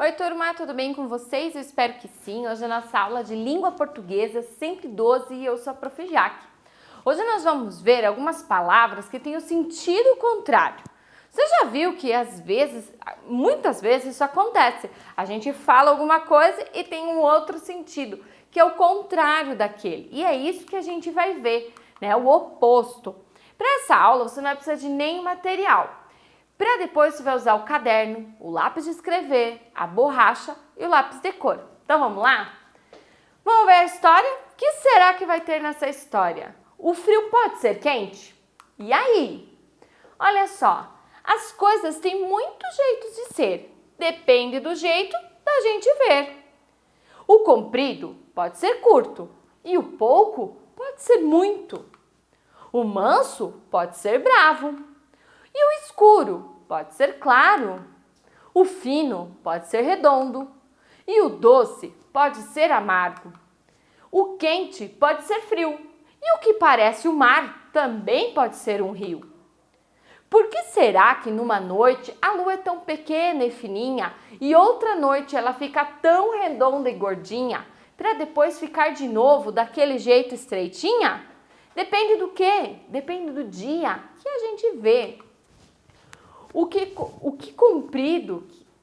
Oi, turma, tudo bem com vocês? Eu espero que sim. Hoje é a nossa aula de língua portuguesa, sempre 12, e eu sou a Prof. Jaque. Hoje nós vamos ver algumas palavras que têm o sentido contrário. Você já viu que às vezes, muitas vezes isso acontece. A gente fala alguma coisa e tem um outro sentido, que é o contrário daquele. E é isso que a gente vai ver, né? O oposto. Para essa aula você não vai precisar de nenhum material. Para depois você vai usar o caderno, o lápis de escrever, a borracha e o lápis de cor. Então vamos lá? Vamos ver a história? O que será que vai ter nessa história? O frio pode ser quente? E aí? Olha só, as coisas têm muitos jeitos de ser. Depende do jeito da gente ver. O comprido pode ser curto e o pouco pode ser muito. O manso pode ser bravo. E o escuro pode ser claro. O fino pode ser redondo. E o doce pode ser amargo. O quente pode ser frio. E o que parece o mar também pode ser um rio. Por que será que numa noite a lua é tão pequena e fininha e outra noite ela fica tão redonda e gordinha para depois ficar de novo daquele jeito estreitinha? Depende do quê? Depende do dia que a gente vê.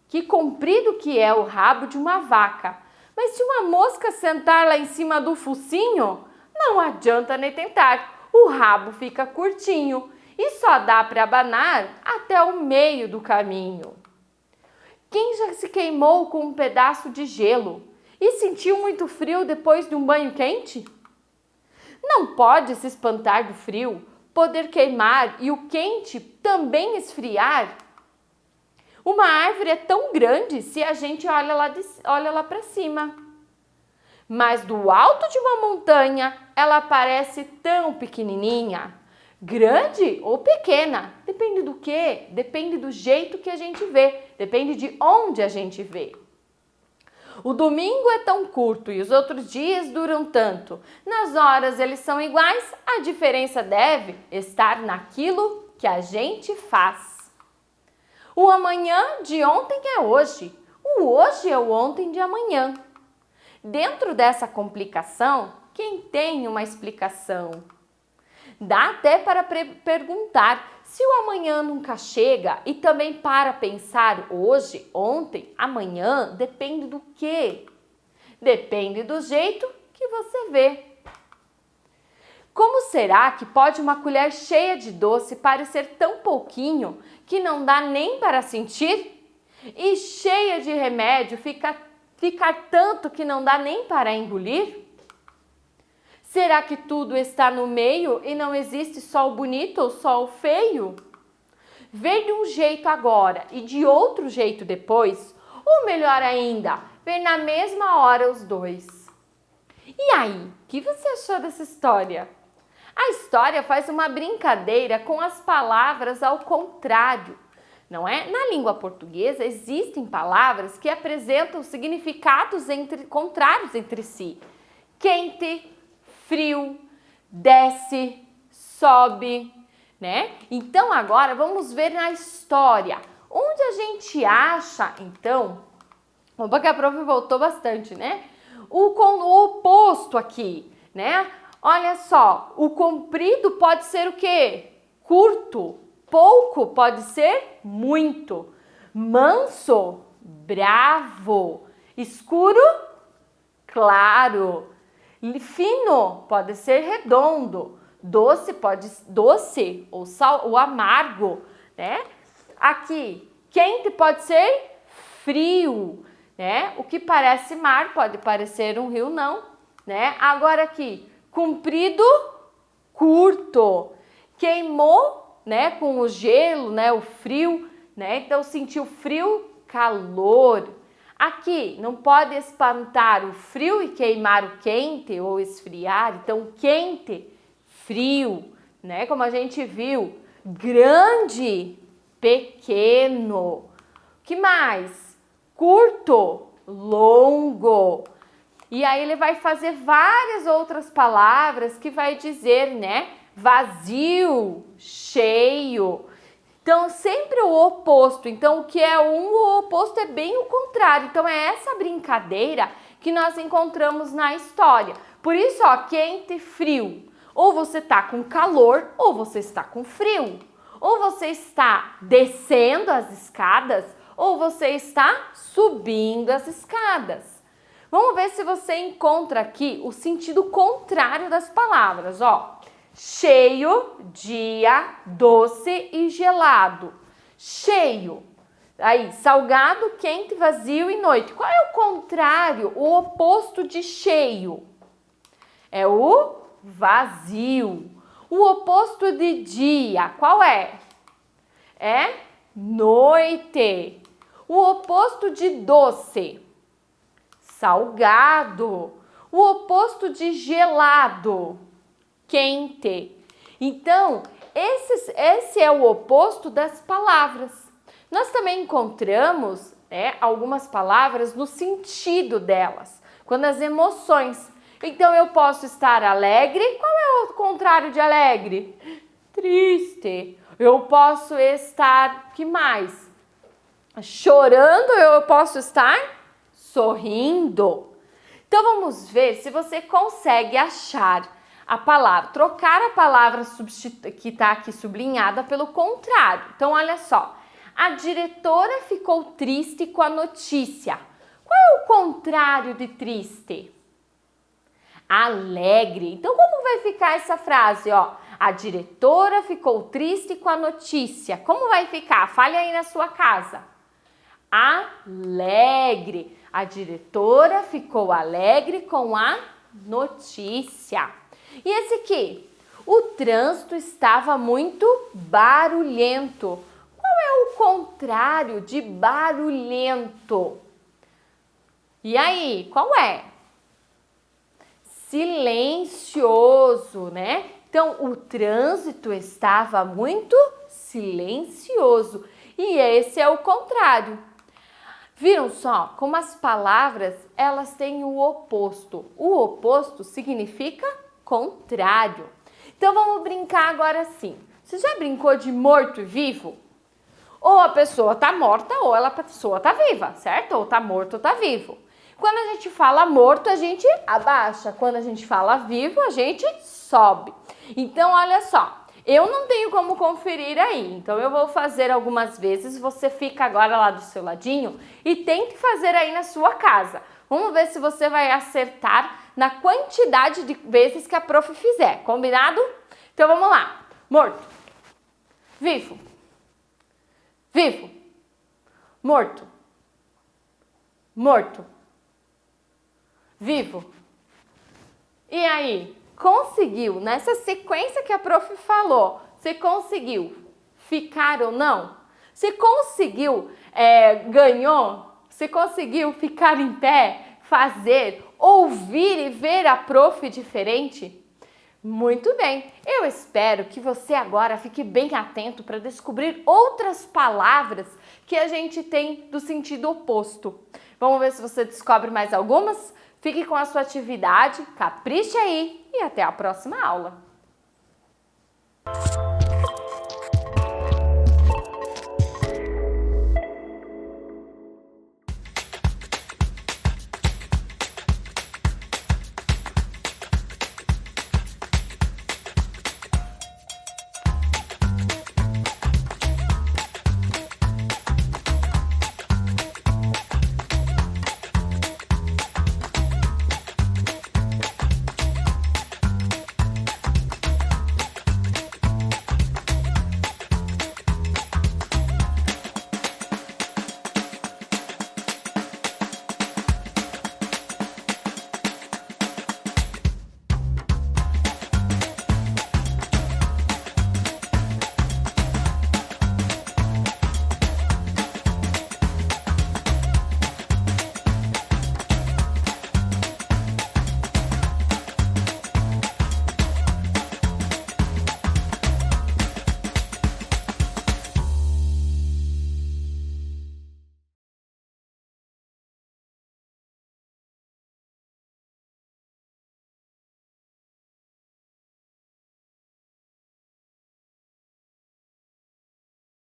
Que comprido que é o rabo de uma vaca. Mas se uma mosca sentar lá em cima do focinho, não adianta nem tentar. O rabo fica curtinho e só dá para abanar até o meio do caminho. Quem já se queimou com um pedaço de gelo e sentiu muito frio depois de um banho quente? Não pode se espantar do frio, poder queimar e o quente também esfriar. Uma árvore é tão grande se a gente olha lá para cima. Mas do alto de uma montanha, ela parece tão pequenininha. Grande ou pequena, depende do quê? Depende do jeito que a gente vê, depende de onde a gente vê. O domingo é tão curto e os outros dias duram tanto. Nas horas eles são iguais, a diferença deve estar naquilo que a gente faz. O amanhã de ontem é hoje, o hoje é o ontem de amanhã. Dentro dessa complicação, quem tem uma explicação? Dá até para perguntar se o amanhã nunca chega e também para pensar hoje, ontem, amanhã, depende do quê? Depende do jeito que você vê. Como será que pode uma colher cheia de doce parecer tão pouquinho que não dá nem para sentir? E cheia de remédio ficar tanto que não dá nem para engolir? Será que tudo está no meio e não existe só o bonito ou só o feio? Ver de um jeito agora e de outro jeito depois, ou melhor ainda, ver na mesma hora os dois. E aí, o que você achou dessa história? A história faz uma brincadeira com as palavras ao contrário, não é? Na língua portuguesa existem palavras que apresentam significados contrários entre si. Quente, frio, desce, sobe, né? Então agora vamos ver na história, onde a gente acha, então, opa que a prof voltou bastante, né? O oposto aqui, né? Olha só, o comprido pode ser o quê? Curto, pouco pode ser muito, manso, bravo, escuro, claro. Fino pode ser redondo, doce ou amargo, né? Aqui, quente pode ser frio, né? O que parece mar pode parecer um rio, não, né? Agora aqui, comprido, curto, queimou, né? Com o gelo, né? O frio, né? Então sentiu frio, calor. Aqui, não pode espantar o frio e queimar o quente ou esfriar. Então, quente, frio, né? Como a gente viu, grande, pequeno. Que mais? Curto, longo. E aí ele vai fazer várias outras palavras que vai dizer, né? Vazio, cheio. Então, sempre o oposto. Então, o que é um, o oposto é bem o contrário. Então, é essa brincadeira que nós encontramos na história. Por isso, ó, quente e frio. Ou você está com calor, ou você está com frio. Ou você está descendo as escadas, ou você está subindo as escadas. Vamos ver se você encontra aqui o sentido contrário das palavras, ó. Cheio, dia, doce e gelado. Cheio. Aí, salgado, quente, vazio e noite. Qual é o contrário, o oposto de cheio? É o vazio. O oposto de dia, qual é? É noite. O oposto de doce, salgado. O oposto de gelado, quente. Então, esse é o oposto das palavras. Nós também encontramos, algumas palavras no sentido delas, quando as emoções. Então, eu posso estar alegre. Qual é o contrário de alegre? Triste. Eu posso estar, que mais? Chorando, eu posso estar sorrindo. Então, vamos ver se você consegue achar a palavra, trocar a palavra que está aqui sublinhada pelo contrário. Então, olha só. A diretora ficou triste com a notícia. Qual é o contrário de triste? Alegre. Então, como vai ficar essa frase, ó? A diretora ficou triste com a notícia. Como vai ficar? Fale aí na sua casa. Alegre. A diretora ficou alegre com a notícia. E esse aqui? O trânsito estava muito barulhento. Qual é o contrário de barulhento? E aí, qual é? Silencioso, né? Então, o trânsito estava muito silencioso. E esse é o contrário. Viram só como as palavras, elas têm o oposto. O oposto significa contrário. Então, vamos brincar agora sim. Você já brincou de morto e vivo? Ou a pessoa está morta ou a pessoa está viva, certo? Ou está morto ou está vivo. Quando a gente fala morto, a gente abaixa. Quando a gente fala vivo, a gente sobe. Então, olha só. Eu não tenho como conferir aí. Então, eu vou fazer algumas vezes. Você fica agora lá do seu ladinho e tente fazer aí na sua casa. Vamos ver se você vai acertar na quantidade de vezes que a prof fizer. Combinado? Então, vamos lá. Morto. Vivo. Vivo. Morto. Morto. Vivo. E aí, conseguiu? Nessa sequência que a prof falou, você conseguiu ficar ou não? Você conseguiu, ganhou? Você conseguiu ficar em pé, fazer, ouvir e ver a prof diferente? Muito bem, eu espero que você agora fique bem atento para descobrir outras palavras que a gente tem do sentido oposto. Vamos ver se você descobre mais algumas? Fique com a sua atividade, capriche aí e até a próxima aula!